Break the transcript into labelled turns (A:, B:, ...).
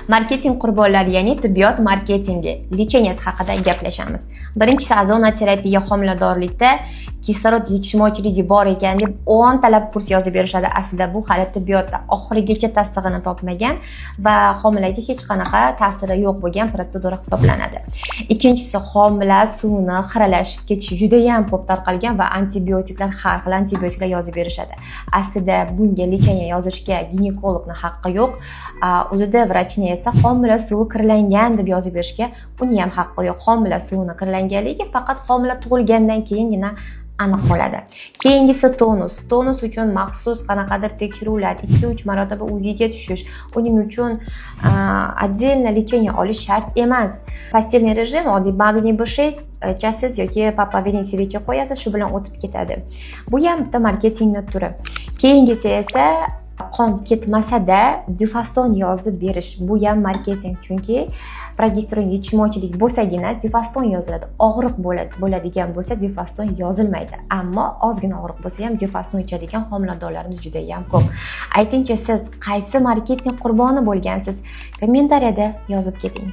A: Marketing qurbonlari, ya'ni tibbiyot marketingi licheniyasi haqida gaplashamiz. Birinchisi, azonoterapiya homiladorlikda kislorod yetishmovchiligi bor ekan deb 10 talab kurs yozib berishadi. Aslida bu hali tibbiyotda oxirigacha tasdig'ini topmagan va homilaga hech qanaqa ta'siri yo'q bo'lgan protsedura hisoblanadi. Ikkinchisi, homila suvini xiralashib ketishi juda ham ko'p tarqalgan va antibiotiklar, har xil antibiotiklar yozib berishadi. Aslida bunga licheniya yozishga ginekologning haqqi yo'q. O'zida vrachni esa homila suvi kirlangan deb yozib berishga uni ham haqqi yo'q. Homila suvini kirlanganligi faqat homila tug'ilgandan keyingina aniq bo'ladi. Keyingisi tonus. Tonus uchun maxsus qanaqadir tekshiruvlar, 2-3 marotaba UZIga tushish, uning uchun отдельно licheniya olish shart emas. Pastelniy rejim, oddiy magniy B6 ichasiz yoki papaverin sevicha qo'yasiz, shu bilan o'tib ketadi. Bu ham bitta marketingning turi. Keyingisi esa qon ketmasa-da difaston yozib berish. Bu ham marketing, chunki progesteron yetishmovchilik bo'lsagina difaston yoziladi. Og'riq bo'ladigan bo'lsa difaston yozilmaydi. Ammo ozgina og'riq bo'lsa ham difaston ichadigan homiladorlarimiz juda ham ko'p. Aytingchi, siz qaysi marketing qurboni bo'lgansiz? Kommentariyada yozib keting.